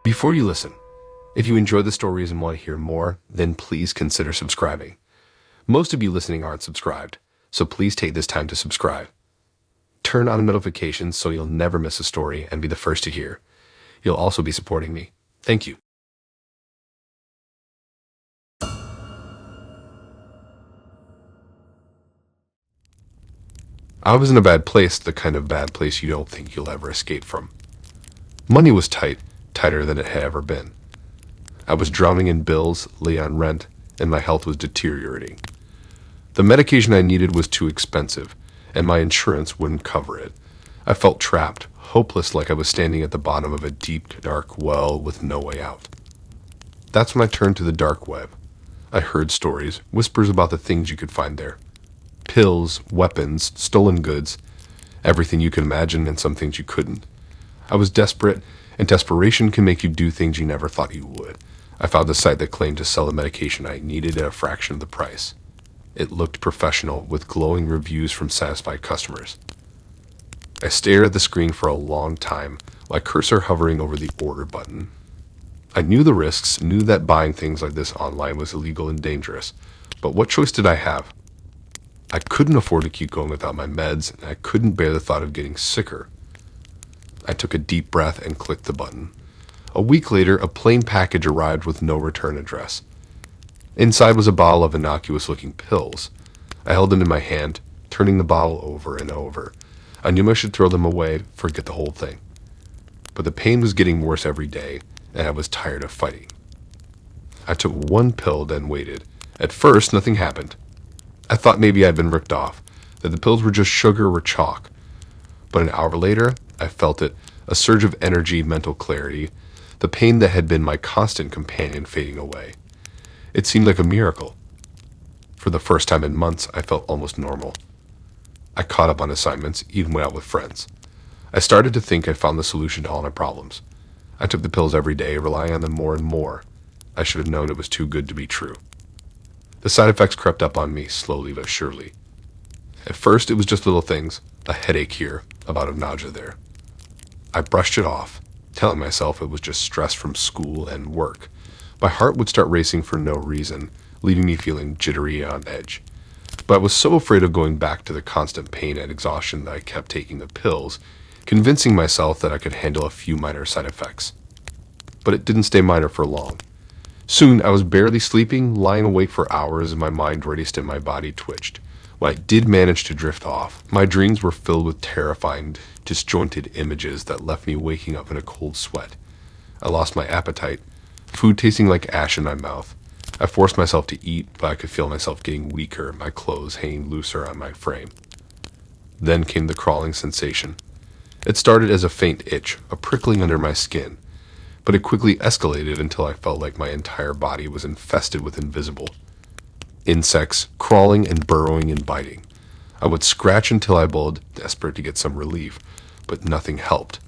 Before you listen, if you enjoy the stories and want to hear more, then please consider subscribing. Most of you listening aren't subscribed, so please take this time to subscribe. Turn on notifications so you'll never miss a story and be the first to hear. You'll also be supporting me. Thank you. I was in a bad place, the kind of bad place you don't think you'll ever escape from. Money was tight, tighter than it had ever been. I was drowning in bills, lay on rent, and my health was deteriorating. The medication I needed was too expensive, and my insurance wouldn't cover it. I felt trapped, hopeless, like I was standing at the bottom of a deep, dark well with no way out. That's when I turned to the dark web. I heard stories, whispers about the things you could find there. Pills, weapons, stolen goods, everything you could imagine and some things you couldn't. I was desperate, and desperation can make you do things you never thought you would. I found a site that claimed to sell the medication I needed at a fraction of the price. It looked professional, with glowing reviews from satisfied customers. I stared at the screen for a long time, my cursor hovering over the order button. I knew the risks, knew that buying things like this online was illegal and dangerous, but what choice did I have? I couldn't afford to keep going without my meds, and I couldn't bear the thought of getting sicker. I took a deep breath and clicked the button. A week later, a plain package arrived with no return address. Inside was a bottle of innocuous-looking pills. I held them in my hand, turning the bottle over and over. I knew I should throw them away, forget the whole thing. But the pain was getting worse every day, and I was tired of fighting. I took one pill, then waited. At first, nothing happened. I thought maybe I'd been ripped off, that the pills were just sugar or chalk. But an hour later, I felt it, a surge of energy, mental clarity, the pain that had been my constant companion fading away. It seemed like a miracle. For the first time in months, I felt almost normal. I caught up on assignments, even went out with friends. I started to think I found the solution to all my problems. I took the pills every day, relying on them more and more. I should have known it was too good to be true. The side effects crept up on me, slowly but surely. At first, it was just little things, a headache here, about a nausea there. I brushed it off, telling myself it was just stress from school and work. My heart would start racing for no reason, leaving me feeling jittery on edge. But I was so afraid of going back to the constant pain and exhaustion that I kept taking the pills, convincing myself that I could handle a few minor side effects. But it didn't stay minor for long. Soon, I was barely sleeping, lying awake for hours, and my mind raced and my body twitched. When I did manage to drift off, my dreams were filled with terrifying, disjointed images that left me waking up in a cold sweat. I lost my appetite, food tasting like ash in my mouth. I forced myself to eat, but I could feel myself getting weaker, my clothes hanging looser on my frame. Then came the crawling sensation. It started as a faint itch, a prickling under my skin, but it quickly escalated until I felt like my entire body was infested with invisible insects, crawling and burrowing and biting. I would scratch until I bawled, desperate to get some relief, but nothing helped.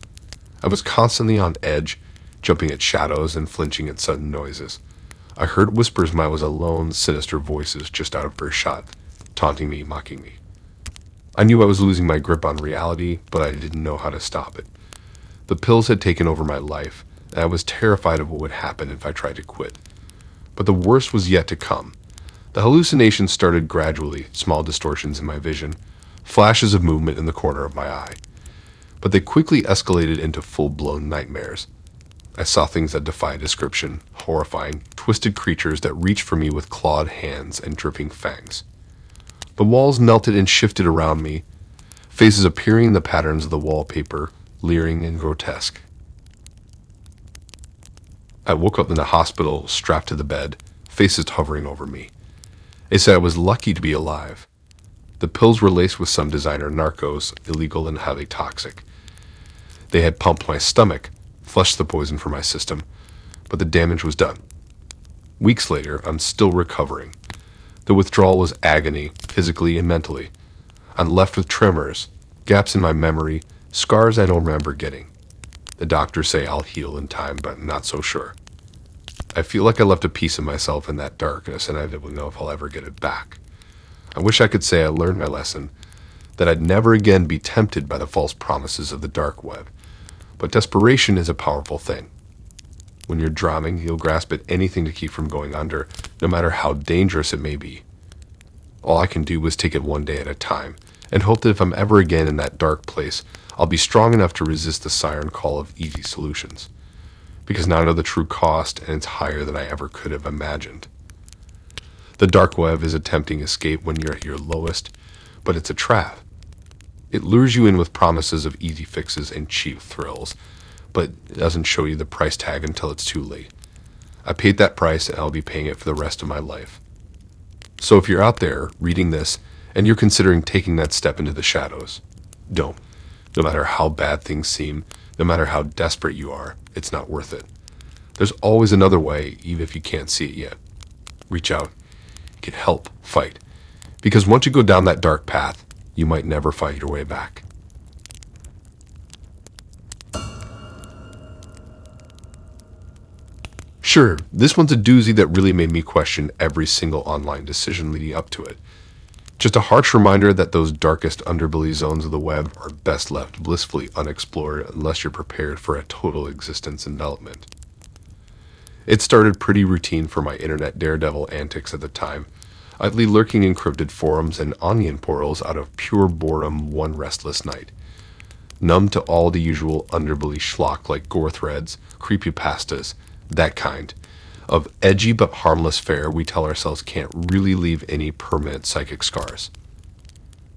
I was constantly on edge, jumping at shadows and flinching at sudden noises. I heard whispers I was alone, sinister voices just out of earshot, taunting me, mocking me. I knew I was losing my grip on reality, but I didn't know how to stop it. The pills had taken over my life, and I was terrified of what would happen if I tried to quit. But the worst was yet to come. The hallucinations started gradually, small distortions in my vision, flashes of movement in the corner of my eye. But they quickly escalated into full-blown nightmares. I saw things that defy description, horrifying, twisted creatures that reached for me with clawed hands and dripping fangs. The walls melted and shifted around me, faces appearing in the patterns of the wallpaper, leering and grotesque. I woke up in the hospital, strapped to the bed, faces hovering over me. They said I was lucky to be alive. The pills were laced with some designer narcos, illegal and highly toxic. They had pumped my stomach, flushed the poison from my system, but the damage was done. Weeks later, I'm still recovering. The withdrawal was agony, physically and mentally. I'm left with tremors, gaps in my memory, scars I don't remember getting. The doctors say I'll heal in time, but I'm not so sure. I feel like I left a piece of myself in that darkness, and I don't know if I'll ever get it back. I wish I could say I learned my lesson, that I'd never again be tempted by the false promises of the dark web. But desperation is a powerful thing. When you're drowning, you'll grasp at anything to keep from going under, no matter how dangerous it may be. All I can do is take it one day at a time, and hope that if I'm ever again in that dark place, I'll be strong enough to resist the siren call of easy solutions. Because now I know the true cost, and it's higher than I ever could have imagined. The dark web is a tempting escape when you're at your lowest, but it's a trap. It lures you in with promises of easy fixes and cheap thrills, but it doesn't show you the price tag until it's too late. I paid that price, and I'll be paying it for the rest of my life. So if you're out there reading this, and you're considering taking that step into the shadows, don't. No matter how bad things seem, no matter how desperate you are, it's not worth it. There's always another way, even if you can't see it yet. Reach out. Get help. Fight. Because once you go down that dark path, you might never fight your way back. Sure, this one's a doozy that really made me question every single online decision leading up to it. Just a harsh reminder that those darkest underbelly zones of the web are best left blissfully unexplored unless you're prepared for a total existence envelopment. It started pretty routine for my internet daredevil antics at the time, idly lurking in encrypted forums and onion portals out of pure boredom one restless night. Numb to all the usual underbelly schlock like gore threads, creepypastas, that kind of edgy but harmless fare we tell ourselves can't really leave any permanent psychic scars.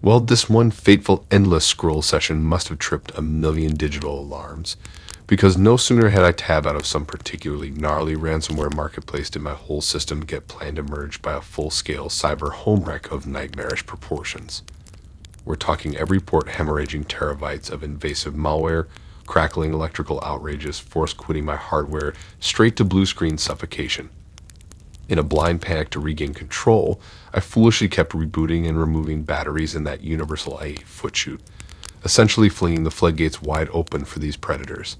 Well, this one fateful endless scroll session must have tripped a million digital alarms, because no sooner had I tabbed out of some particularly gnarly ransomware marketplace did my whole system get planned to merge by a full-scale cyber home wreck of nightmarish proportions. We're talking every port hemorrhaging terabytes of invasive malware, crackling electrical outrages, force quitting my hardware, straight to blue screen suffocation. In a blind panic to regain control, I foolishly kept rebooting and removing batteries in that universal I-8 footshoot, essentially flinging the floodgates wide open for these predators.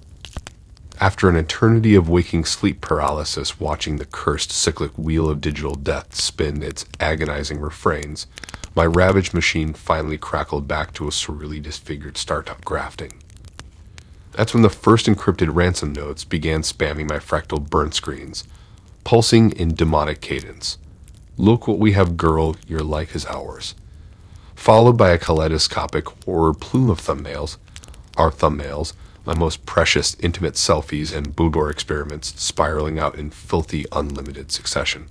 After an eternity of waking sleep paralysis watching the cursed cyclic wheel of digital death spin its agonizing refrains, my ravaged machine finally crackled back to a surreally disfigured startup grafting. That's when the first encrypted ransom notes began spamming my fractal burn screens, pulsing in demonic cadence. Look what we have, girl, your like is ours. Followed by a kaleidoscopic horror plume of thumbnails, our thumbnails, my most precious intimate selfies and boudoir experiments spiraling out in filthy unlimited succession.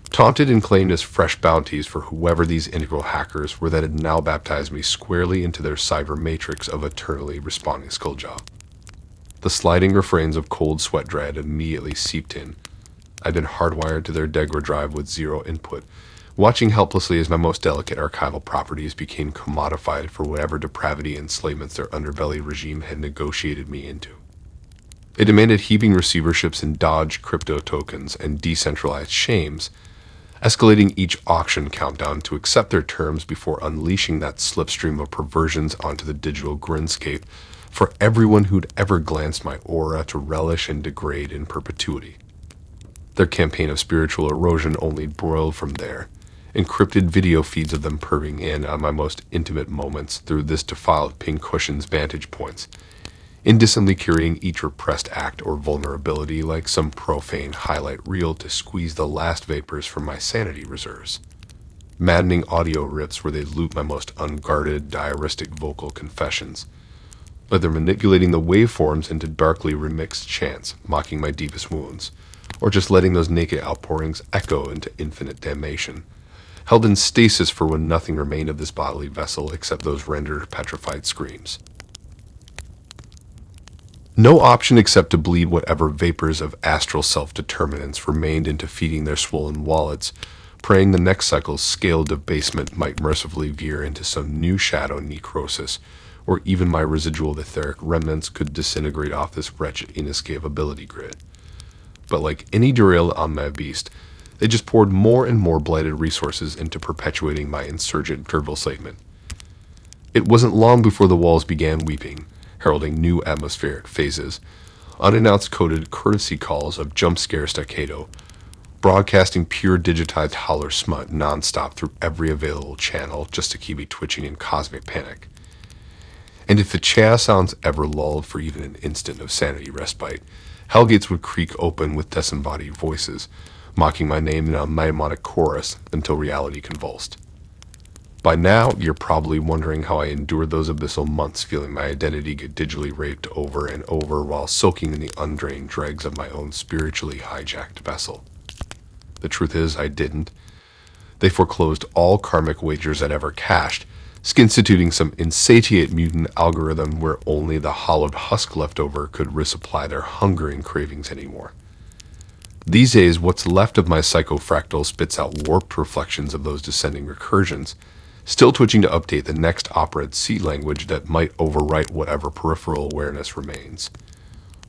Taunted and claimed as fresh bounties for whoever these integral hackers were that had now baptized me squarely into their cyber matrix of eternally responding skulljaw. The sliding refrains of cold sweat dread immediately seeped in. I'd been hardwired to their Degra drive with zero input, watching helplessly as my most delicate archival properties became commodified for whatever depravity enslavements their underbelly regime had negotiated me into. It demanded heaping receiverships in Dodge crypto tokens and decentralized shames, escalating each auction countdown to accept their terms before unleashing that slipstream of perversions onto the digital grinscape for everyone who'd ever glanced my aura to relish and degrade in perpetuity. Their campaign of spiritual erosion only broiled from there, encrypted video feeds of them perving in on my most intimate moments through this defiled pincushion's vantage points, indecently curating each repressed act or vulnerability like some profane highlight reel to squeeze the last vapors from my sanity reserves. Maddening audio rips where they loop my most unguarded, diaristic vocal confessions, whether manipulating the waveforms into darkly remixed chants, mocking my deepest wounds, or just letting those naked outpourings echo into infinite damnation, held in stasis for when nothing remained of this bodily vessel except those rendered petrified screams. No option except to bleed whatever vapors of astral self-determinance remained into feeding their swollen wallets, praying the next cycle's scaled debasement might mercifully veer into some new shadow necrosis, or even my residual etheric remnants could disintegrate off this wretched inescapability grid. But like any derailed on my beast, they just poured more and more blighted resources into perpetuating my insurgent enslavement. It wasn't long before the walls began weeping, heralding new atmospheric phases, unannounced coded courtesy calls of jump scare staccato, broadcasting pure digitized holler smut nonstop through every available channel just to keep me twitching in cosmic panic. And if the chaos sounds ever lulled for even an instant of sanity respite, Hellgates would creak open with disembodied voices, mocking my name in a mnemonic chorus until reality convulsed. By now, you're probably wondering how I endured those abyssal months feeling my identity get digitally raped over and over while soaking in the undrained dregs of my own spiritually hijacked vessel. The truth is, I didn't. They foreclosed all karmic wagers I'd ever cashed, instituting some insatiate mutant algorithm where only the hollowed husk left over could resupply their hungering cravings anymore. These days, what's left of my psychofractal spits out warped reflections of those descending recursions, still twitching to update the next opera at sea language that might overwrite whatever peripheral awareness remains.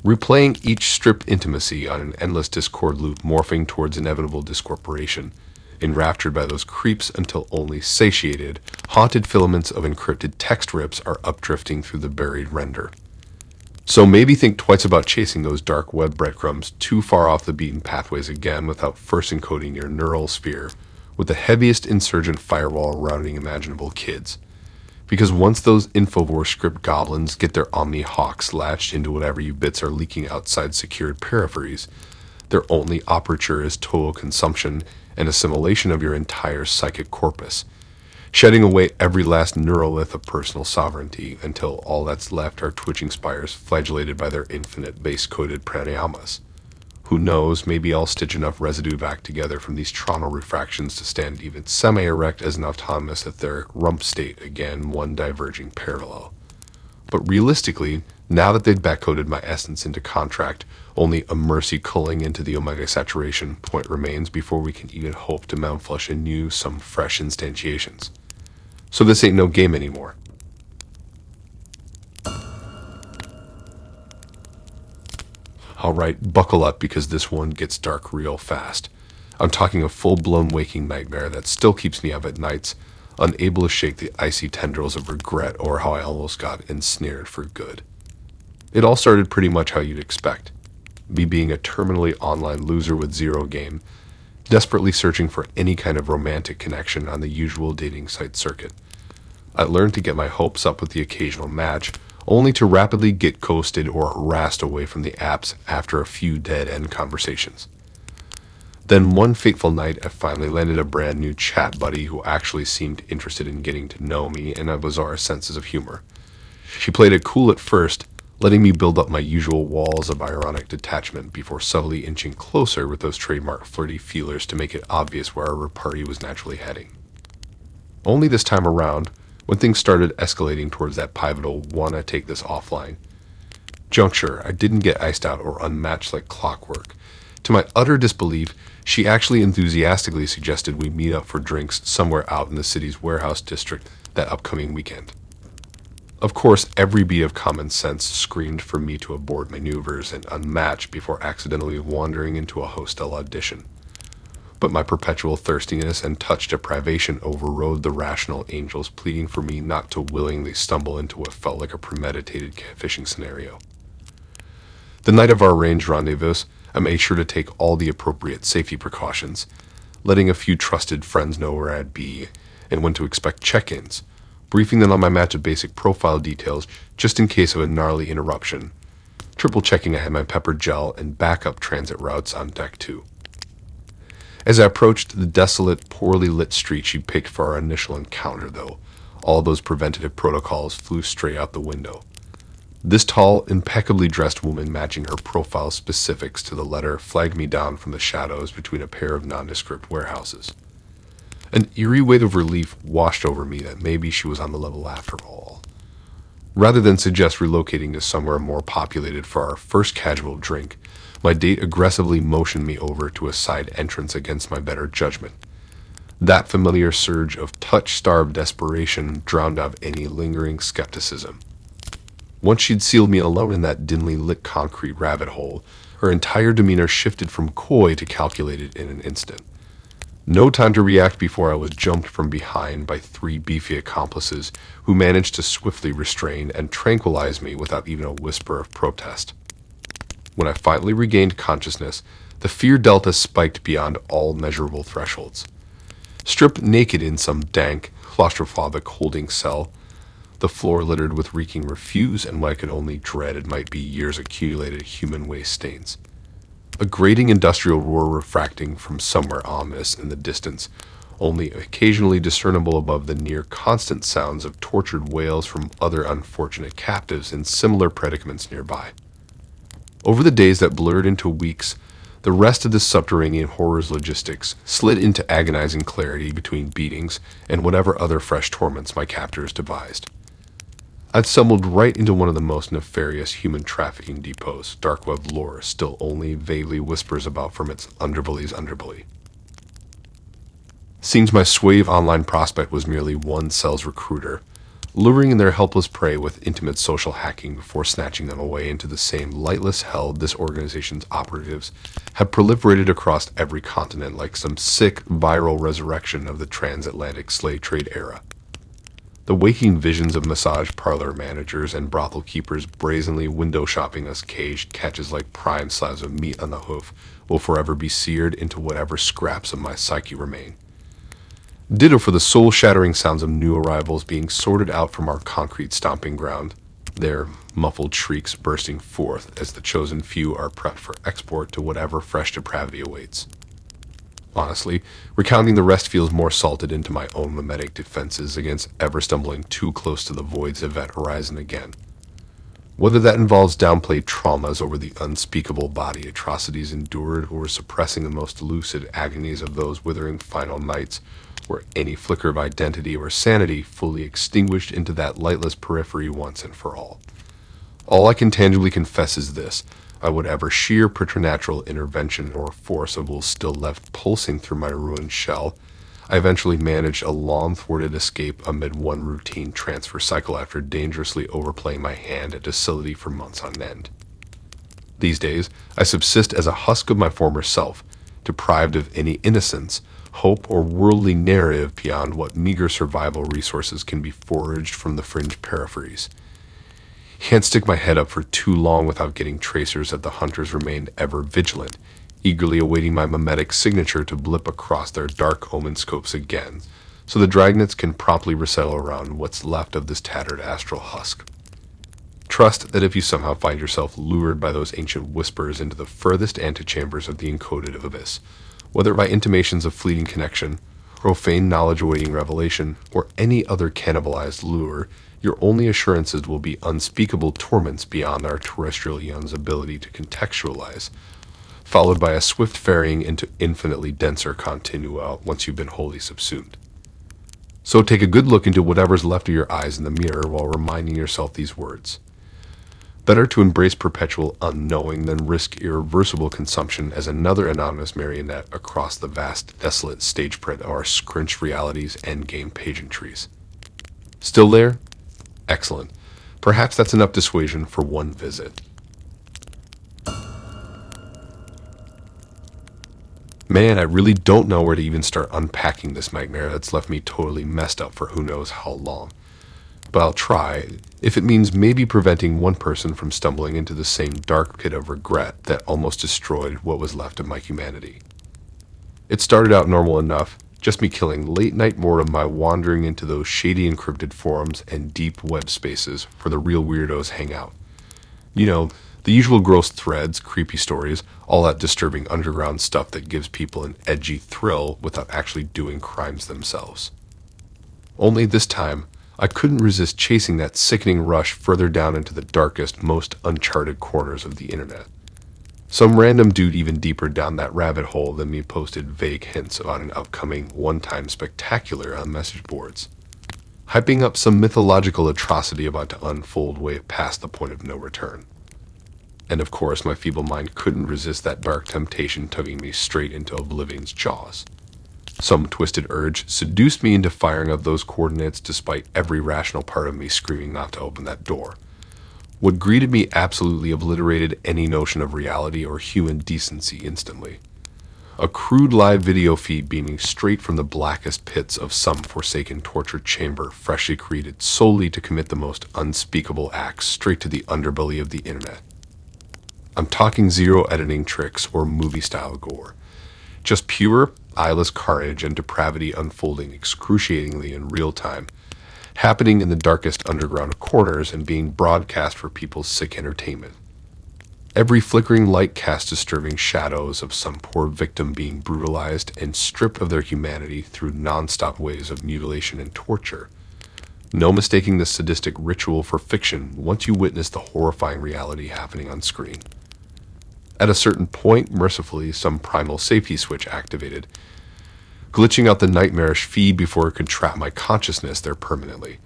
Replaying each stripped intimacy on an endless discord loop morphing towards inevitable discorporation, enraptured by those creeps until only satiated, haunted filaments of encrypted text rips are updrifting through the buried render. So maybe think twice about chasing those dark web breadcrumbs too far off the beaten pathways again without first encoding your neural sphere with the heaviest insurgent firewall routing imaginable kids. Because once those Infovore script goblins get their Omni Hawks latched into whatever you bits are leaking outside secured peripheries, their only aperture is total consumption and assimilation of your entire psychic corpus, shedding away every last neurolith of personal sovereignty until all that's left are twitching spires flagellated by their infinite base-coded pranayamas. Who knows, maybe I'll stitch enough residue back together from these Toronto refractions to stand even semi-erect as an autonomous etheric rump state again, one diverging parallel. But realistically, now that they'd backcoded my essence into contract, only a mercy culling into the omega saturation point remains before we can even hope to mountflush anew some fresh instantiations. So this ain't no game anymore. Alright, buckle up because this one gets dark real fast. I'm talking a full-blown waking nightmare that still keeps me up at nights, unable to shake the icy tendrils of regret or how I almost got ensnared for good. It all started pretty much how you'd expect. Me being a terminally online loser with zero game, desperately searching for any kind of romantic connection on the usual dating site circuit. I learned to get my hopes up with the occasional match, only to rapidly get ghosted or harassed away from the apps after a few dead-end conversations. Then one fateful night, I finally landed a brand new chat buddy who actually seemed interested in getting to know me and had bizarre senses of humor. She played it cool at first, letting me build up my usual walls of ironic detachment before subtly inching closer with those trademark flirty feelers to make it obvious where our party was naturally heading. Only this time around, when things started escalating towards that pivotal wanna take this offline juncture, I didn't get iced out or unmatched like clockwork. To my utter disbelief, she actually enthusiastically suggested we meet up for drinks somewhere out in the city's warehouse district that upcoming weekend. Of course, every beat of common sense screamed for me to abort maneuvers and unmatch before accidentally wandering into a hostel audition. But my perpetual thirstiness and touch deprivation overrode the rational angels pleading for me not to willingly stumble into what felt like a premeditated catfishing scenario. The night of our arranged rendezvous, I made sure to take all the appropriate safety precautions, letting a few trusted friends know where I'd be and when to expect check-ins, briefing them on my match of basic profile details just in case of a gnarly interruption, triple checking I had my pepper gel and backup transit routes on deck too. As I approached the desolate, poorly lit street she picked for our initial encounter, though, all those preventative protocols flew straight out the window. This tall, impeccably dressed woman matching her profile specifics to the letter flagged me down from the shadows between a pair of nondescript warehouses. An eerie wave of relief washed over me that maybe she was on the level after all. Rather than suggest relocating to somewhere more populated for our first casual drink, my date aggressively motioned me over to a side entrance against my better judgment. That familiar surge of touch-starved desperation drowned out any lingering skepticism. Once she'd sealed me alone in that dimly lit concrete rabbit hole, her entire demeanor shifted from coy to calculated in an instant. No time to react before I was jumped from behind by three beefy accomplices who managed to swiftly restrain and tranquilize me without even a whisper of protest. When I finally regained consciousness, the fear delta spiked beyond all measurable thresholds. Stripped naked in some dank, claustrophobic holding cell, the floor littered with reeking refuse and what I could only dread it might be years accumulated human waste stains. A grating industrial roar refracting from somewhere ominous in the distance, only occasionally discernible above the near constant sounds of tortured wails from other unfortunate captives in similar predicaments nearby. Over the days that blurred into weeks, the rest of the subterranean horror's logistics slid into agonizing clarity between beatings and whatever other fresh torments my captors devised. I'd stumbled right into one of the most nefarious human trafficking depots dark web lore still only vaguely whispers about from its underbelly's underbelly. Seems my suave online prospect was merely one cell's recruiter, luring in their helpless prey with intimate social hacking before snatching them away into the same lightless hell this organization's operatives have proliferated across every continent like some sick, viral resurrection of the transatlantic slave trade era. The waking visions of massage parlor managers and brothel keepers brazenly window shopping us caged catches like prime slabs of meat on the hoof will forever be seared into whatever scraps of my psyche remain. Ditto for the soul-shattering sounds of new arrivals being sorted out from our concrete stomping ground, their muffled shrieks bursting forth as the chosen few are prepped for export to whatever fresh depravity awaits. Honestly, recounting the rest feels more salted into my own mimetic defenses against ever stumbling too close to the void's event horizon again. Whether that involves downplayed traumas over the unspeakable body atrocities endured or suppressing the most lucid agonies of those withering final nights, or any flicker of identity or sanity fully extinguished into that lightless periphery once and for all. All I can tangibly confess is this: by whatever sheer preternatural intervention or force of will still left pulsing through my ruined shell, I eventually managed a long-thwarted escape amid one routine transfer cycle after dangerously overplaying my hand at docility for months on end. These days, I subsist as a husk of my former self, deprived of any innocence, hope, or worldly narrative beyond what meager survival resources can be foraged from the fringe peripheries. Can't stick my head up for too long without getting tracers that the hunters remained ever vigilant, eagerly awaiting my mimetic signature to blip across their dark omen scopes again, so the dragnets can promptly resettle around what's left of this tattered astral husk. Trust that if you somehow find yourself lured by those ancient whispers into the furthest antechambers of the encoded abyss, whether by intimations of fleeting connection, profane knowledge awaiting revelation, or any other cannibalized lure, your only assurances will be unspeakable torments beyond our terrestrial eon's ability to contextualize, followed by a swift ferrying into infinitely denser continua once you've been wholly subsumed. So take a good look into whatever's left of your eyes in the mirror while reminding yourself these words. Better to embrace perpetual unknowing than risk irreversible consumption as another anonymous marionette across the vast, desolate stage print of our scrunched reality's endgame pageantries. Still there? Excellent. Perhaps that's enough dissuasion for one visit. Man, I really don't know where to even start unpacking this nightmare that's left me totally messed up for who knows how long. But I'll try, if it means maybe preventing one person from stumbling into the same dark pit of regret that almost destroyed what was left of my humanity. It started out normal enough, just me killing late-night boredom by wandering into those shady encrypted forums and deep web spaces where the real weirdos hang out. You know, the usual gross threads, creepy stories, all that disturbing underground stuff that gives people an edgy thrill without actually doing crimes themselves. Only this time, I couldn't resist chasing that sickening rush further down into the darkest, most uncharted corners of the internet. Some random dude even deeper down that rabbit hole than me posted vague hints about an upcoming one-time spectacular on message boards, hyping up some mythological atrocity about to unfold way past the point of no return. And of course, my feeble mind couldn't resist that dark temptation tugging me straight into oblivion's jaws. Some twisted urge seduced me into firing up those coordinates despite every rational part of me screaming not to open that door. What greeted me absolutely obliterated any notion of reality or human decency instantly. A crude live video feed beaming straight from the blackest pits of some forsaken torture chamber freshly created solely to commit the most unspeakable acts straight to the underbelly of the internet. I'm talking zero editing tricks or movie-style gore. Just pure, eyeless carnage and depravity unfolding excruciatingly in real time, happening in the darkest underground corners and being broadcast for people's sick entertainment. Every flickering light cast disturbing shadows of some poor victim being brutalized and stripped of their humanity through non-stop waves of mutilation and torture. No mistaking this sadistic ritual for fiction once you witness the horrifying reality happening on screen. At a certain point, mercifully, some primal safety switch activated, glitching out the nightmarish feed before it could trap my consciousness there permanently.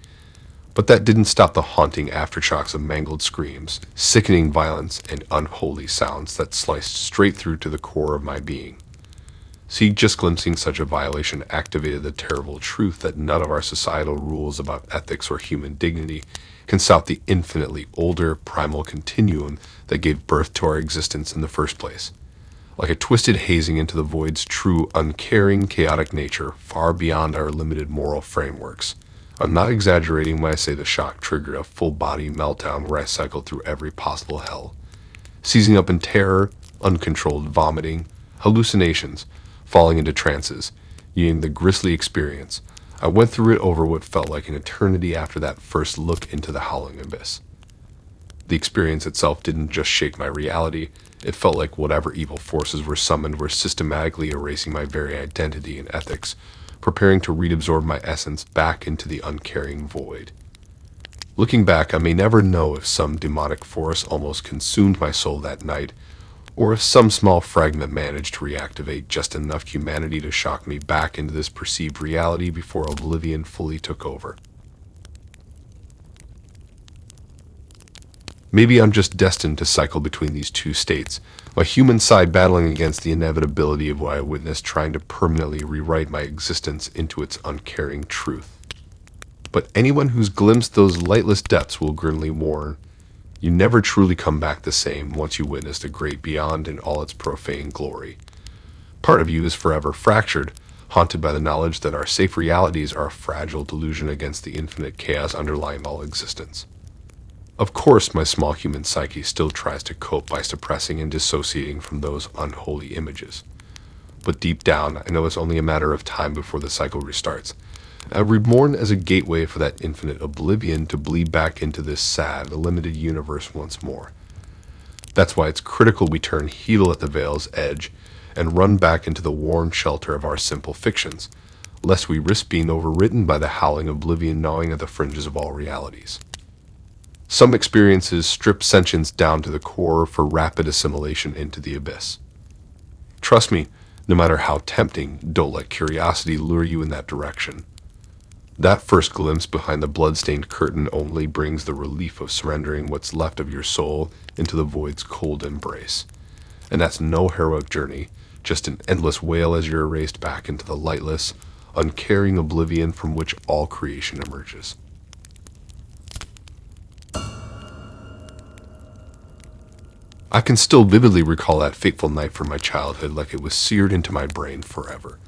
But that didn't stop the haunting aftershocks of mangled screams, sickening violence, and unholy sounds that sliced straight through to the core of my being. See, just glimpsing such a violation activated the terrible truth that none of our societal rules about ethics or human dignity can stop the infinitely older primal continuum that gave birth to our existence in the first place. Like a twisted hazing into the void's true, uncaring, chaotic nature, far beyond our limited moral frameworks. I'm not exaggerating when I say the shock triggered a full-body meltdown where I cycled through every possible hell. Seizing up in terror, uncontrolled vomiting, hallucinations, falling into trances, yielding the grisly experience. I went through it over what felt like an eternity after that first look into the howling abyss. The experience itself didn't just shake my reality, it felt like whatever evil forces were summoned were systematically erasing my very identity and ethics, preparing to reabsorb my essence back into the uncaring void. Looking back, I may never know if some demonic force almost consumed my soul that night, or if some small fragment managed to reactivate just enough humanity to shock me back into this perceived reality before oblivion fully took over. Maybe I'm just destined to cycle between these two states, my human side battling against the inevitability of what I witnessed trying to permanently rewrite my existence into its uncaring truth. But anyone who's glimpsed those lightless depths will grimly warn, you never truly come back the same once you witness the great beyond in all its profane glory. Part of you is forever fractured, haunted by the knowledge that our safe realities are a fragile delusion against the infinite chaos underlying all existence. Of course, my small human psyche still tries to cope by suppressing and dissociating from those unholy images. But deep down, I know it's only a matter of time before the cycle restarts. I'm reborn as a gateway for that infinite oblivion to bleed back into this sad, limited universe once more. That's why it's critical we turn heel at the veil's edge and run back into the worn shelter of our simple fictions, lest we risk being overwritten by the howling oblivion gnawing at the fringes of all realities. Some experiences strip sentience down to the core for rapid assimilation into the abyss. Trust me, no matter how tempting, don't let curiosity lure you in that direction. That first glimpse behind the blood-stained curtain only brings the relief of surrendering what's left of your soul into the void's cold embrace. And that's no heroic journey, just an endless wail as you're erased back into the lightless, uncaring oblivion from which all creation emerges. I can still vividly recall that fateful night from my childhood like it was seared into my brain forever.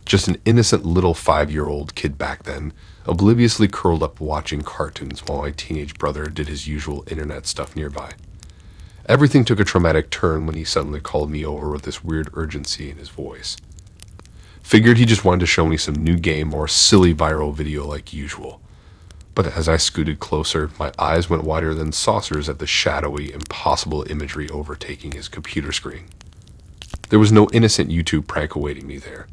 Just an innocent little 5-year-old kid back then, obliviously curled up watching cartoons while my teenage brother did his usual internet stuff nearby. Everything took a traumatic turn when he suddenly called me over with this weird urgency in his voice. Figured he just wanted to show me some new game or silly viral video like usual. But as I scooted closer, my eyes went wider than saucers at the shadowy, impossible imagery overtaking his computer screen. There was no innocent YouTube prank awaiting me there.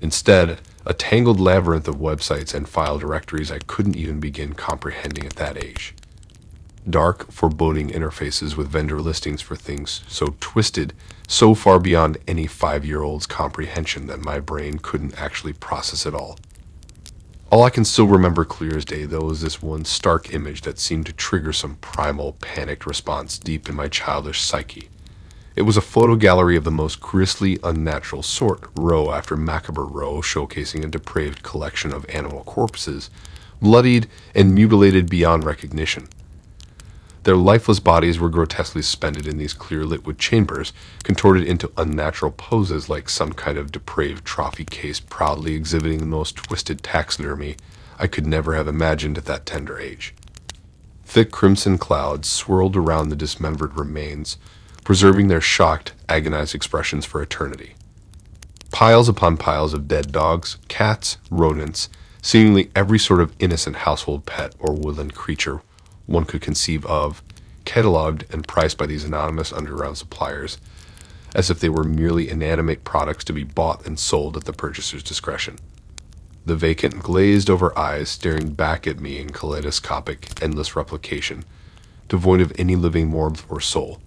Instead, a tangled labyrinth of websites and file directories I couldn't even begin comprehending at that age. Dark, foreboding interfaces with vendor listings for things so twisted, so far beyond any 5-year-old's comprehension that my brain couldn't actually process it all. All I can still remember clear as day, though, is this one stark image that seemed to trigger some primal, panicked response deep in my childish psyche. It was a photo gallery of the most grisly, unnatural sort, row after macabre row, showcasing a depraved collection of animal corpses, bloodied and mutilated beyond recognition. Their lifeless bodies were grotesquely suspended in these clear-lit wood chambers, contorted into unnatural poses like some kind of depraved trophy case proudly exhibiting the most twisted taxidermy I could never have imagined at that tender age. Thick crimson clouds swirled around the dismembered remains, preserving their shocked, agonized expressions for eternity. Piles upon piles of dead dogs, cats, rodents, Seemingly every sort of innocent household pet or woodland creature one could conceive of, cataloged and priced by these anonymous underground suppliers, as if they were merely inanimate products to be bought and sold at the purchaser's discretion. The vacant, glazed-over eyes staring back at me in kaleidoscopic, endless replication, devoid of any living warmth or soul.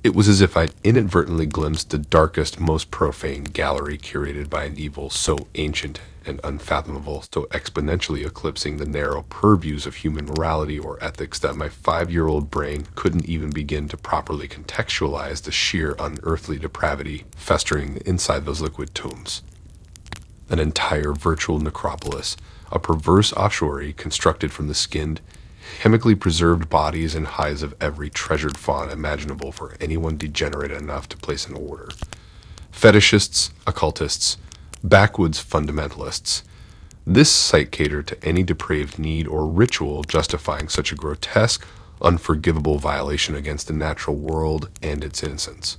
It was as if I'd inadvertently glimpsed the darkest, most profane gallery curated by an evil so ancient and unfathomable, so exponentially eclipsing the narrow purviews of human morality or ethics that my 5-year-old brain couldn't even begin to properly contextualize the sheer unearthly depravity festering inside those liquid tombs. An entire virtual necropolis, a perverse ossuary constructed from the skinned, chemically preserved bodies and hides of every treasured fawn imaginable for anyone degenerate enough to place an order. Fetishists, occultists, backwoods fundamentalists. This site catered to any depraved need or ritual justifying such a grotesque, unforgivable violation against the natural world and its innocence.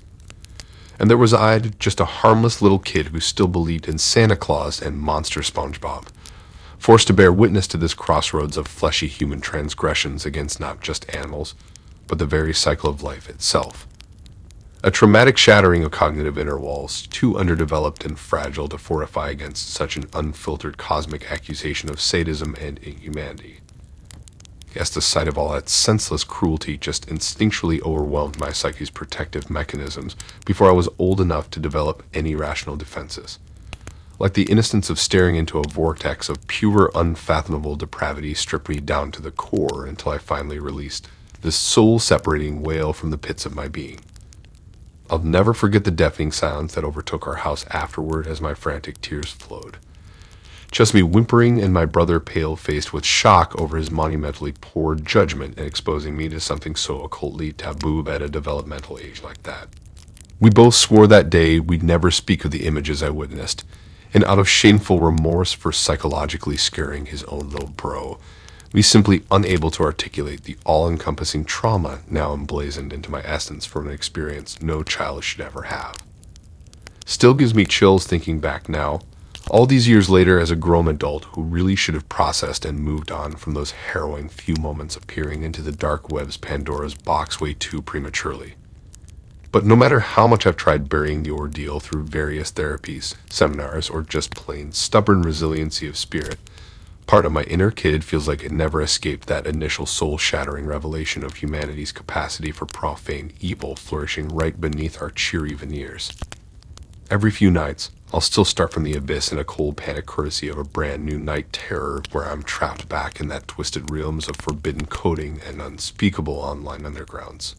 And there was I, just a harmless little kid who still believed in Santa Claus and Monster SpongeBob, forced to bear witness to this crossroads of fleshy human transgressions against not just animals, but the very cycle of life itself. A traumatic shattering of cognitive inner walls, too underdeveloped and fragile to fortify against such an unfiltered cosmic accusation of sadism and inhumanity. Yes, the sight of all that senseless cruelty just instinctually overwhelmed my psyche's protective mechanisms before I was old enough to develop any rational defenses. Like the innocence of staring into a vortex of pure, unfathomable depravity stripped me down to the core until I finally released this soul-separating wail from the pits of my being. I'll never forget the deafening silence that overtook our house afterward as my frantic tears flowed. Just me whimpering and my brother pale-faced with shock over his monumentally poor judgment in exposing me to something so occultly taboo at a developmental age like that. We both swore that day we'd never speak of the images I witnessed, and out of shameful remorse for psychologically scaring his own little bro, we simply unable to articulate the all-encompassing trauma now emblazoned into my essence from an experience no child should ever have. Still gives me chills thinking back now, all these years later as a grown adult who really should have processed and moved on from those harrowing few moments of peering into the dark web's Pandora's box way too prematurely. But no matter how much I've tried burying the ordeal through various therapies, seminars, or just plain stubborn resiliency of spirit, part of my inner kid feels like it never escaped that initial soul-shattering revelation of humanity's capacity for profane evil flourishing right beneath our cheery veneers. Every few nights, I'll still start from the abyss in a cold panic courtesy of a brand new night terror where I'm trapped back in that twisted realms of forbidden coding and unspeakable online undergrounds.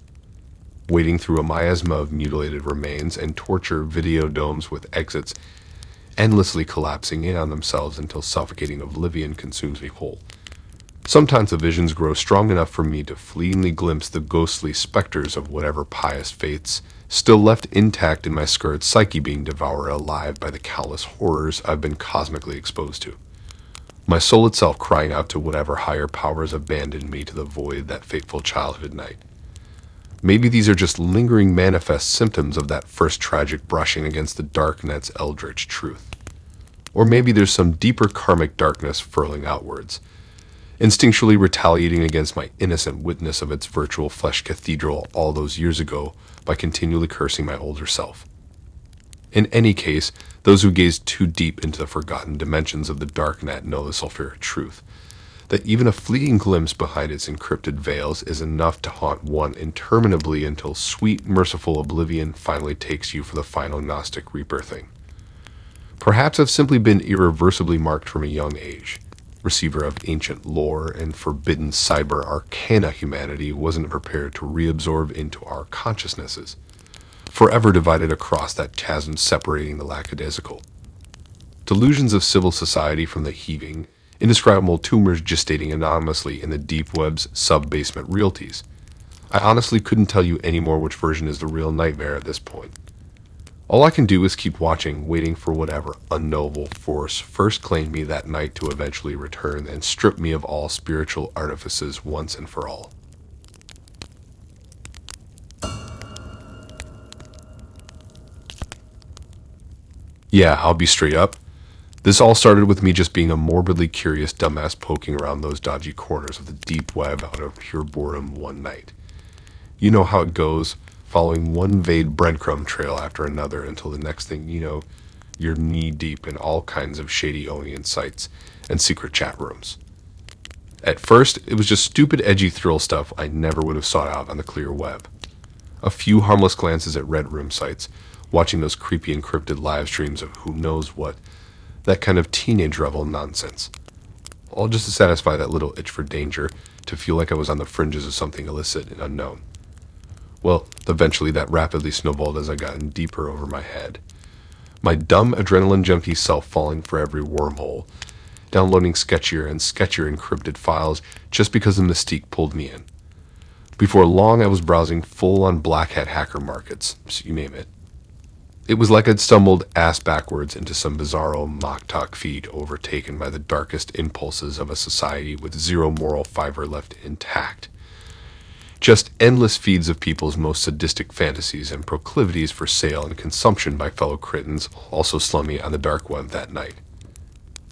Wading through a miasma of mutilated remains and torture video domes with exits endlessly collapsing in on themselves until suffocating oblivion consumes me whole. Sometimes the visions grow strong enough for me to fleetingly glimpse the ghostly specters of whatever pious faiths still left intact in my scarred psyche being devoured alive by the countless horrors I've been cosmically exposed to. My soul itself crying out to whatever higher powers abandoned me to the void that fateful childhood night. Maybe these are just lingering manifest symptoms of that first tragic brushing against the dark net's eldritch truth. Or maybe there's some deeper karmic darkness furling outwards, instinctually retaliating against my innocent witness of its virtual flesh cathedral all those years ago by continually cursing my older self. In any case, those who gaze too deep into the forgotten dimensions of the dark net know the sulfuric truth, that even a fleeting glimpse behind its encrypted veils is enough to haunt one interminably until sweet, merciful oblivion finally takes you for the final Gnostic rebirthing. Perhaps I've simply been irreversibly marked from a young age. Receiver of ancient lore and forbidden cyber arcana humanity wasn't prepared to reabsorb into our consciousnesses, forever divided across that chasm separating the lackadaisical. Delusions of civil society from the heaving, indescribable tumors gestating anonymously in the deep web's sub-basement realties. I honestly couldn't tell you anymore which version is the real nightmare at this point. All I can do is keep watching, waiting for whatever unknowable force first claimed me that night to eventually return and strip me of all spiritual artifices once and for all. Yeah, I'll be straight up. This all started with me just being a morbidly curious dumbass poking around those dodgy corners of the deep web out of pure boredom one night. You know how it goes, following one vague breadcrumb trail after another until the next thing you know, you're knee-deep in all kinds of shady Onion sites and secret chat rooms. At first, it was just stupid, edgy thrill stuff I never would have sought out on the clear web. A few harmless glances at Red Room sites, watching those creepy encrypted live streams of who knows what, that kind of teenage revel nonsense. All just to satisfy that little itch for danger, to feel like I was on the fringes of something illicit and unknown. Well, eventually that rapidly snowballed as I got in deeper over my head. My dumb adrenaline junkie self falling for every wormhole, downloading sketchier and sketchier encrypted files just because the mystique pulled me in. Before long, I was browsing full-on black hat hacker markets, so you name it. It was like I'd stumbled ass backwards into some bizarro mock talk feed overtaken by the darkest impulses of a society with zero moral fiber left intact. Just endless feeds of people's most sadistic fantasies and proclivities for sale and consumption by fellow cretins also slung me on the dark web that night.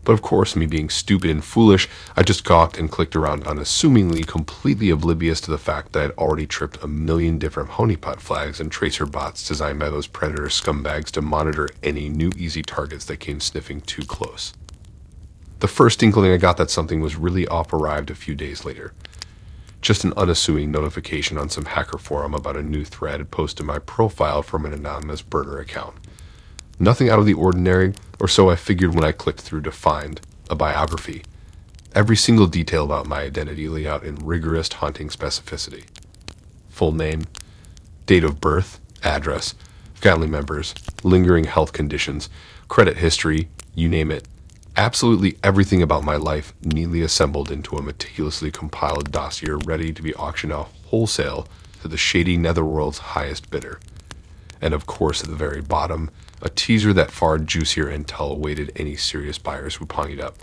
But of course, me being stupid and foolish, I just gawked and clicked around unassumingly, completely oblivious to the fact that I'd already tripped a million different honeypot flags and tracer bots designed by those predator scumbags to monitor any new easy targets that came sniffing too close. The first inkling I got that something was really off arrived a few days later. Just an unassuming notification on some hacker forum about a new thread posted to my profile from an anonymous burner account. Nothing out of the ordinary, or so I figured when I clicked through to find a biography. Every single detail about my identity laid out in rigorous haunting specificity. Full name, date of birth, address, family members, lingering health conditions, credit history, you name it. Absolutely everything about my life neatly assembled into a meticulously compiled dossier ready to be auctioned off wholesale to the shady netherworld's highest bidder. And of course, at the very bottom, a teaser that far juicier intel awaited any serious buyers who ponied up.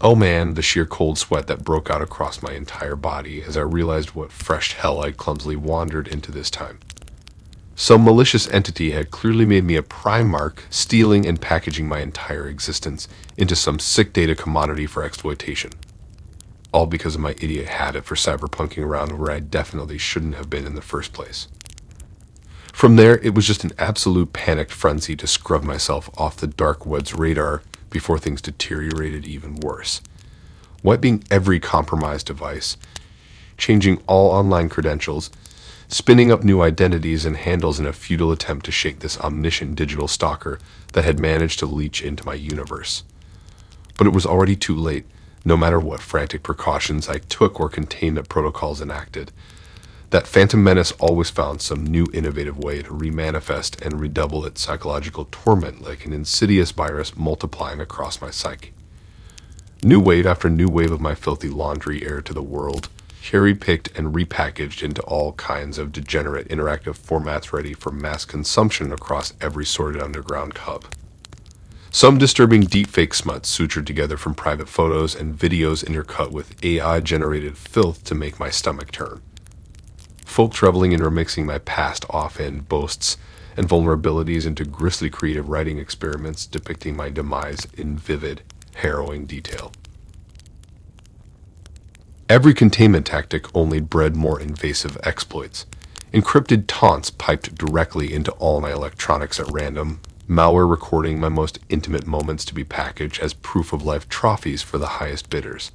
Oh man, the sheer cold sweat that broke out across my entire body as I realized what fresh hell I'd clumsily wandered into this time. Some malicious entity had clearly made me a prime mark, stealing and packaging my entire existence into some sick data commodity for exploitation. All because of my idiot habit for cyberpunking around where I definitely shouldn't have been in the first place. From there, it was just an absolute panicked frenzy to scrub myself off the dark web's radar before things deteriorated even worse. Wiping every compromised device, changing all online credentials, spinning up new identities and handles in a futile attempt to shake this omniscient digital stalker that had managed to leach into my universe. But it was already too late, no matter what frantic precautions I took or containment protocols enacted. That phantom menace always found some new innovative way to remanifest and redouble its psychological torment like an insidious virus multiplying across my psyche. New wave after new wave of my filthy laundry aired to the world, cherry-picked and repackaged into all kinds of degenerate interactive formats ready for mass consumption across every sorted underground hub. Some disturbing deepfake smuts sutured together from private photos and videos intercut with AI-generated filth to make my stomach turn. Folk troubling and remixing my past offhand boasts and vulnerabilities into grisly creative writing experiments depicting my demise in vivid, harrowing detail. Every containment tactic only bred more invasive exploits. Encrypted taunts piped directly into all my electronics at random, malware recording my most intimate moments to be packaged as proof-of-life trophies for the highest bidders.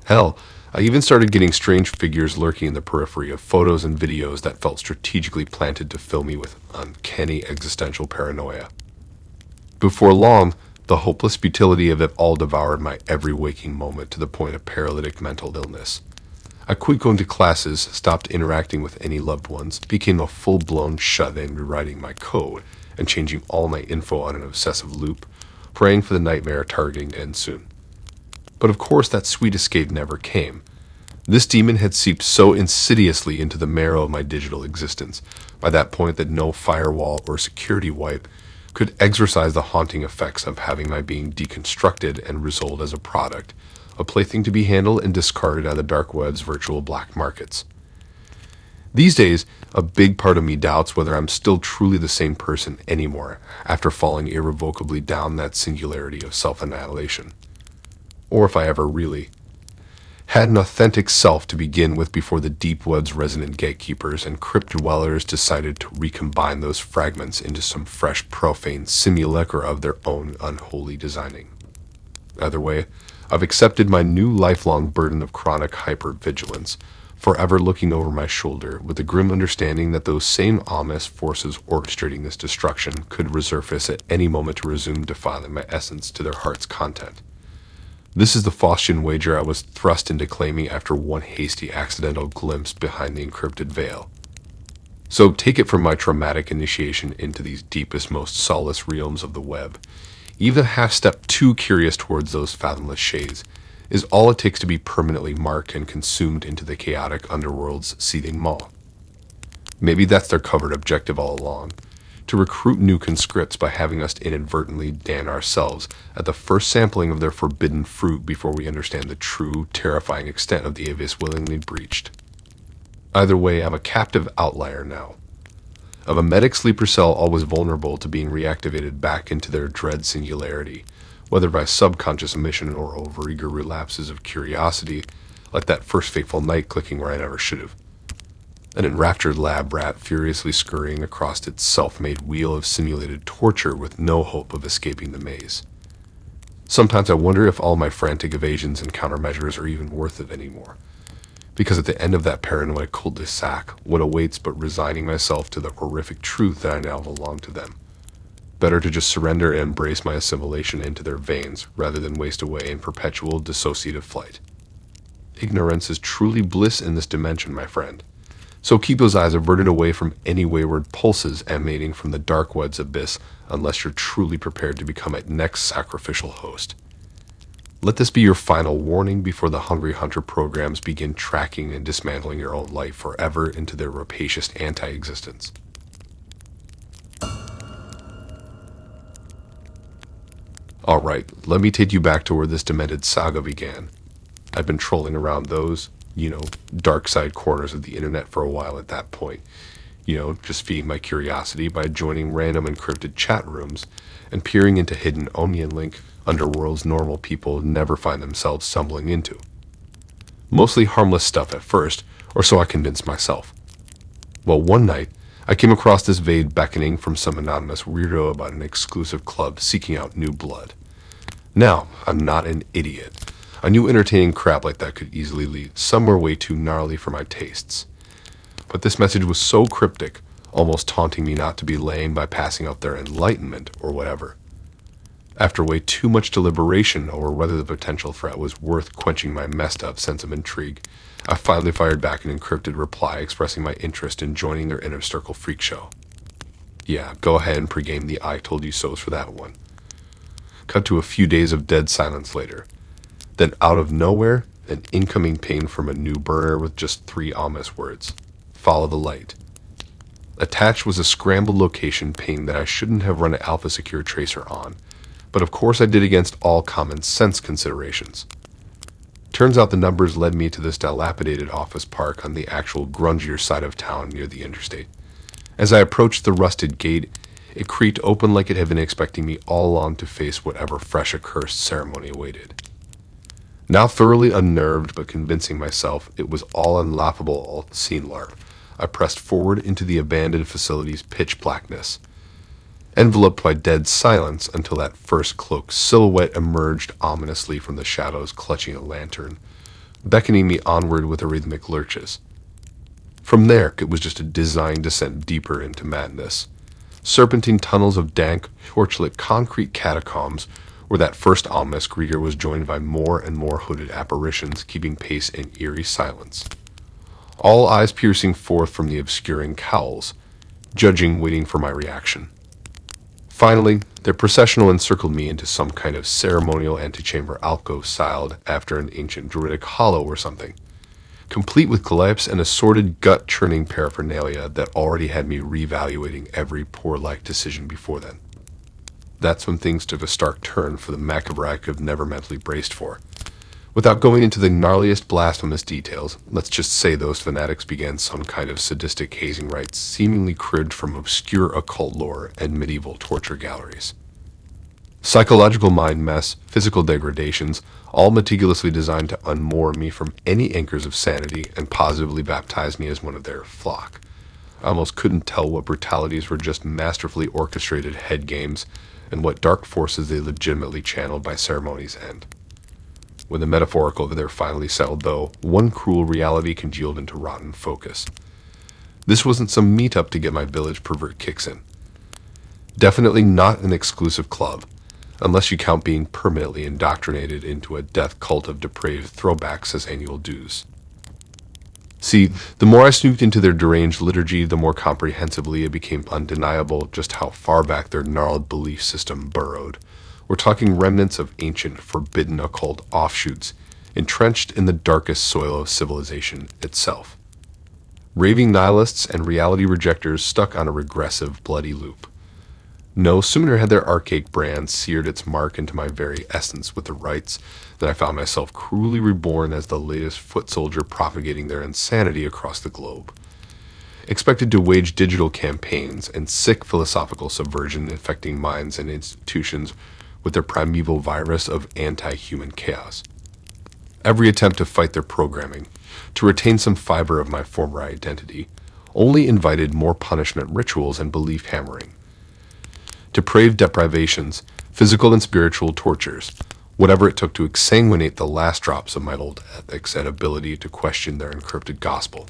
Hell, I even started getting strange figures lurking in the periphery of photos and videos that felt strategically planted to fill me with uncanny existential paranoia. Before long, the hopeless futility of it all devoured my every waking moment to the point of paralytic mental illness. I quit going to classes, stopped interacting with any loved ones, became a full-blown shut-in rewriting my code and changing all my info on an obsessive loop, praying for the nightmare targeting to end soon. But of course that sweet escape never came. This demon had seeped so insidiously into the marrow of my digital existence, by that point that no firewall or security wipe could exorcise the haunting effects of having my being deconstructed and resold as a product, a plaything to be handled and discarded on the dark web's virtual black markets. These days, a big part of me doubts whether I'm still truly the same person anymore after falling irrevocably down that singularity of self-annihilation. Or if I ever really had an authentic self to begin with before the deep web's resident gatekeepers and crypt dwellers decided to recombine those fragments into some fresh profane simulacra of their own unholy designing. Either way, I've accepted my new lifelong burden of chronic hypervigilance, forever looking over my shoulder with the grim understanding that those same ominous forces orchestrating this destruction could resurface at any moment to resume defiling my essence to their heart's content. This is the Faustian wager I was thrust into claiming after one hasty accidental glimpse behind the encrypted veil. So take it from my traumatic initiation into these deepest, most soulless realms of the web. Even a half-step too curious towards those fathomless shades is all it takes to be permanently marked and consumed into the chaotic underworld's seething maw. Maybe that's their covert objective all along, to recruit new conscripts by having us inadvertently damn ourselves at the first sampling of their forbidden fruit before we understand the true, terrifying extent of the abyss willingly breached. Either way, I'm a captive outlier now, of a medic sleeper cell always vulnerable to being reactivated back into their dread singularity, whether by subconscious omission or overeager relapses of curiosity, like that first fateful night clicking where I never should have. An enraptured lab rat furiously scurrying across its self-made wheel of simulated torture with no hope of escaping the maze. Sometimes I wonder if all my frantic evasions and countermeasures are even worth it anymore, because at the end of that paranoid cul-de-sac, what awaits but resigning myself to the horrific truth that I now belong to them. Better to just surrender and embrace my assimilation into their veins, rather than waste away in perpetual dissociative flight. Ignorance is truly bliss in this dimension, my friend. So keep those eyes averted away from any wayward pulses emanating from the dark web's abyss unless you're truly prepared to become its next sacrificial host. Let this be your final warning before the Hungry Hunter programs begin tracking and dismantling your own life forever into their rapacious anti-existence. Alright, let me take you back to where this demented saga began. I'd been trolling around those, dark side corners of the internet for a while at that point. Just feeding my curiosity by joining random encrypted chat rooms and peering into hidden onion link underworlds normal people never find themselves stumbling into. Mostly harmless stuff at first, or so I convinced myself. Well, one night, I came across this vague beckoning from some anonymous weirdo about an exclusive club seeking out new blood. Now, I'm not an idiot. I knew entertaining crap like that could easily lead somewhere way too gnarly for my tastes. But this message was so cryptic, almost taunting me not to be lame by passing out their enlightenment or whatever. After way too much deliberation over whether the potential threat was worth quenching my messed up sense of intrigue, I finally fired back an encrypted reply expressing my interest in joining their inner circle freak show. Yeah, go ahead and pregame the I told you so's for that one. Cut to a few days of dead silence later. Then out of nowhere, an incoming ping from a new burner with just 3 ominous words. Follow the light. Attached was a scrambled location ping that I shouldn't have run an Alpha Secure tracer on, but of course I did against all common sense considerations. Turns out the numbers led me to this dilapidated office park on the actual grungier side of town near the interstate. As I approached the rusted gate, it creaked open like it had been expecting me all along to face whatever fresh accursed ceremony awaited. Now thoroughly unnerved but convincing myself it was all unlaughable all-seen LARP, I pressed forward into the abandoned facility's pitch blackness, enveloped by dead silence until that first cloaked silhouette emerged ominously from the shadows clutching a lantern, beckoning me onward with rhythmic lurches. From there, it was just a designed descent deeper into madness. Serpentine tunnels of dank, torchlit concrete catacombs where that first ominous greeter was joined by more and more hooded apparitions keeping pace in eerie silence. All eyes piercing forth from the obscuring cowls, judging waiting for my reaction. Finally, their processional encircled me into some kind of ceremonial antechamber alcove styled after an ancient druidic hollow or something, complete with glyphs and assorted gut-churning paraphernalia that already had me reevaluating every poor life decision before then. That's when things took a stark turn for the macabre I could have never mentally braced for. Without going into the gnarliest blasphemous details, let's just say those fanatics began some kind of sadistic hazing rites seemingly cribbed from obscure occult lore and medieval torture galleries. Psychological mind mess, physical degradations, all meticulously designed to unmoor me from any anchors of sanity and positively baptize me as one of their flock. I almost couldn't tell what brutalities were just masterfully orchestrated head games and what dark forces they legitimately channeled by ceremony's end. When the metaphorical there finally settled, though, one cruel reality congealed into rotten focus. This wasn't some meetup to get my village pervert kicks in. Definitely not an exclusive club, unless you count being permanently indoctrinated into a death cult of depraved throwbacks as annual dues. See, the more I snooped into their deranged liturgy, the more comprehensively it became undeniable just how far back their gnarled belief system burrowed. We're talking remnants of ancient, forbidden occult offshoots, entrenched in the darkest soil of civilization itself. Raving nihilists and reality rejectors stuck on a regressive, bloody loop. No sooner had their archaic brand seared its mark into my very essence with the rites than I found myself cruelly reborn as the latest foot soldier propagating their insanity across the globe. Expected to wage digital campaigns and sick philosophical subversion infecting minds and institutions with their primeval virus of anti-human chaos. Every attempt to fight their programming, to retain some fiber of my former identity, only invited more punishment rituals and belief hammering. Depraved deprivations, physical and spiritual tortures, whatever it took to exsanguinate the last drops of my old ethics and ability to question their encrypted gospel.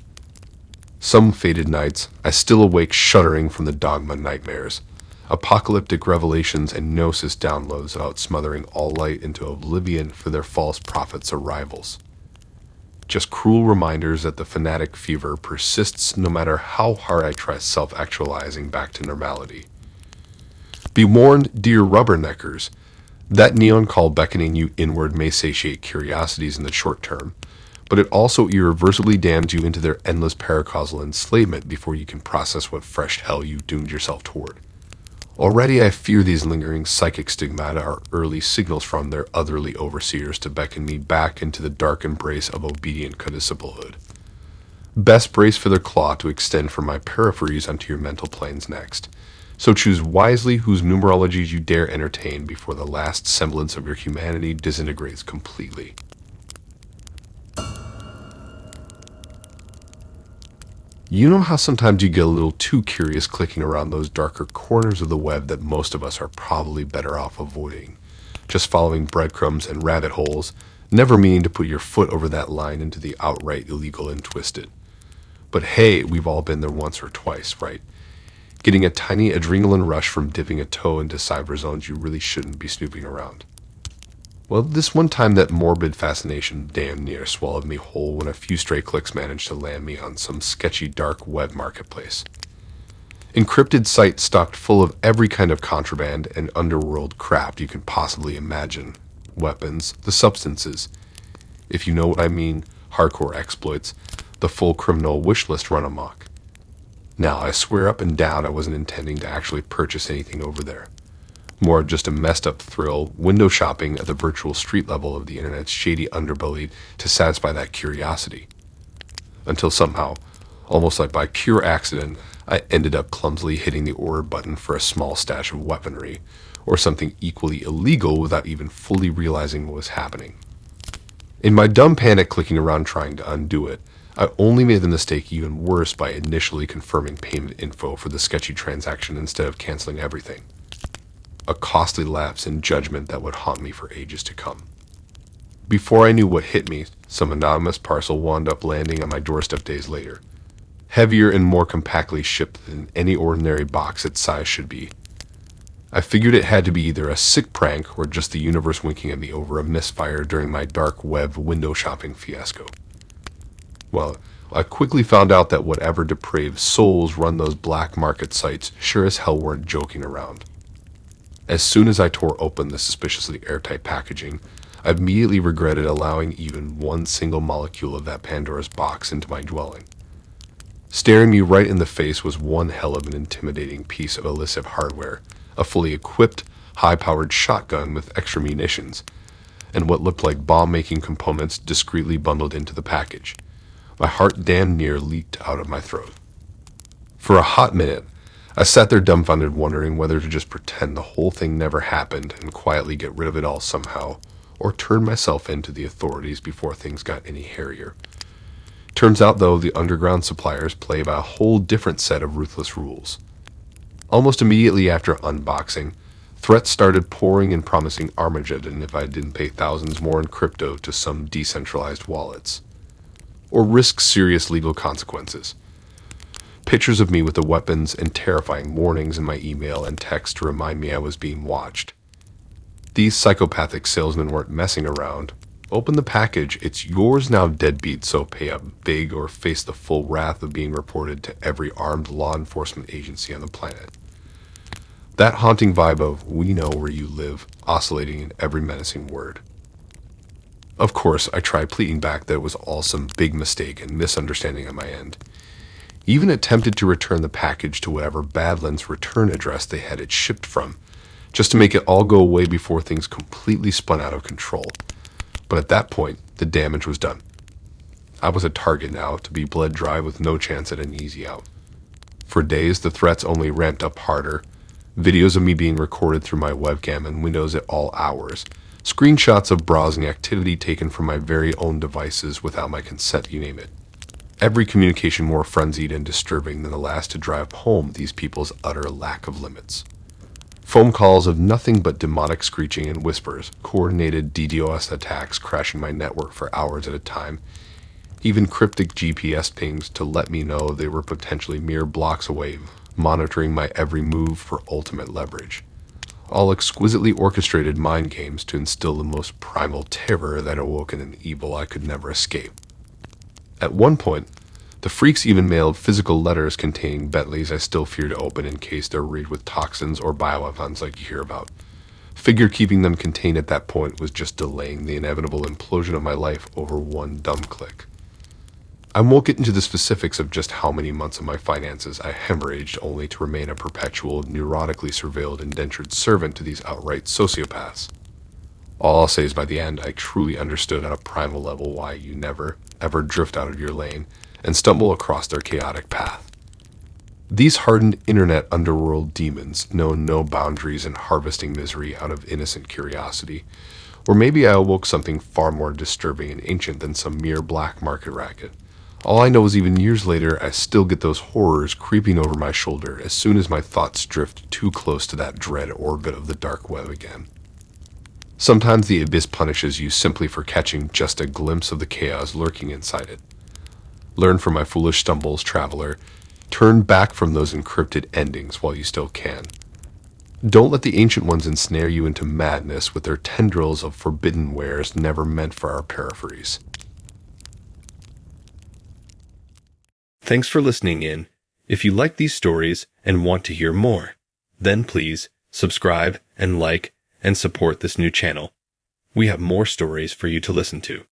Some fated nights, I still awake shuddering from the dogma nightmares, apocalyptic revelations and gnosis downloads about smothering all light into oblivion for their false prophets' arrivals. Just cruel reminders that the fanatic fever persists no matter how hard I try self-actualizing back to normality. Be warned, dear rubberneckers, that neon call beckoning you inward may satiate curiosities in the short term, but it also irreversibly damns you into their endless paracausal enslavement before you can process what fresh hell you doomed yourself toward. Already I fear these lingering psychic stigmata are early signals from their otherly overseers to beckon me back into the dark embrace of obedient condisciplehood. Best brace for their claw to extend from my peripheries onto your mental planes next. So choose wisely whose numerologies you dare entertain before the last semblance of your humanity disintegrates completely. You know how sometimes you get a little too curious clicking around those darker corners of the web that most of us are probably better off avoiding, just following breadcrumbs and rabbit holes, never meaning to put your foot over that line into the outright illegal and twisted. But hey, we've all been there once or twice, right? Getting a tiny adrenaline rush from dipping a toe into cyber zones you really shouldn't be snooping around. Well, this one time that morbid fascination damn near swallowed me whole when a few stray clicks managed to land me on some sketchy dark web marketplace. Encrypted site stocked full of every kind of contraband and underworld craft you can possibly imagine. Weapons, the substances. If you know what I mean, hardcore exploits, the full criminal wish list run amok. Now, I swear up and down I wasn't intending to actually purchase anything over there. More just a messed up thrill, window shopping at the virtual street level of the internet's shady underbelly to satisfy that curiosity. Until somehow, almost like by pure accident, I ended up clumsily hitting the order button for a small stash of weaponry, or something equally illegal without even fully realizing what was happening. In my dumb panic clicking around trying to undo it, I only made the mistake even worse by initially confirming payment info for the sketchy transaction instead of canceling everything. A costly lapse in judgment that would haunt me for ages to come. Before I knew what hit me, some anonymous parcel wound up landing on my doorstep days later. Heavier and more compactly shipped than any ordinary box its size should be. I figured it had to be either a sick prank or just the universe winking at me over a misfire during my dark web window shopping fiasco. Well, I quickly found out that whatever depraved souls run those black market sites sure as hell weren't joking around. As soon as I tore open the suspiciously airtight packaging, I immediately regretted allowing even one single molecule of that Pandora's box into my dwelling. Staring me right in the face was one hell of an intimidating piece of illicit hardware, a fully equipped, high-powered shotgun with extra munitions, and what looked like bomb-making components discreetly bundled into the package. My heart damn near leaked out of my throat. For a hot minute, I sat there dumbfounded, wondering whether to just pretend the whole thing never happened and quietly get rid of it all somehow, or turn myself in to the authorities before things got any hairier. Turns out, though, the underground suppliers play by a whole different set of ruthless rules. Almost immediately after unboxing, threats started pouring and promising Armageddon if I didn't pay thousands more in crypto to some decentralized wallets, or risk serious legal consequences. Pictures of me with the weapons and terrifying warnings in my email and text to remind me I was being watched. These psychopathic salesmen weren't messing around. Open the package, it's yours now, deadbeat, so pay up big or face the full wrath of being reported to every armed law enforcement agency on the planet. That haunting vibe of "we know where you live" oscillating in every menacing word. Of course, I tried pleading back that it was all some big mistake and misunderstanding on my end. Even attempted to return the package to whatever Badlands return address they had it shipped from, just to make it all go away before things completely spun out of control. But at that point, the damage was done. I was a target now, to be bled dry with no chance at an easy out. For days, the threats only ramped up harder. Videos of me being recorded through my webcam and windows at all hours. Screenshots of browsing activity taken from my very own devices without my consent, you name it. Every communication more frenzied and disturbing than the last to drive home these people's utter lack of limits. Phone calls of nothing but demonic screeching and whispers, coordinated DDoS attacks crashing my network for hours at a time, even cryptic GPS pings to let me know they were potentially mere blocks away, monitoring my every move for ultimate leverage. All exquisitely orchestrated mind games to instill the most primal terror that awoke in an evil I could never escape. At one point, the freaks even mailed physical letters containing Bentleys I still fear to open in case they're rigged with toxins or bioweapons like you hear about. Figure keeping them contained at that point was just delaying the inevitable implosion of my life over one dumb click. I won't get into the specifics of just how many months of my finances I hemorrhaged only to remain a perpetual, neurotically surveilled indentured servant to these outright sociopaths. All I'll say is by the end, I truly understood on a primal level why you never, ever drift out of your lane and stumble across their chaotic path. These hardened internet underworld demons know no boundaries in harvesting misery out of innocent curiosity. Or maybe I awoke something far more disturbing and ancient than some mere black market racket. All I know is even years later, I still get those horrors creeping over my shoulder as soon as my thoughts drift too close to that dread orbit of the dark web again. Sometimes the abyss punishes you simply for catching just a glimpse of the chaos lurking inside it. Learn from my foolish stumbles, traveler. Turn back from those encrypted endings while you still can. Don't let the ancient ones ensnare you into madness with their tendrils of forbidden wares never meant for our peripheries. Thanks for listening in. If you like these stories and want to hear more, then please subscribe and like and support this new channel. We have more stories for you to listen to.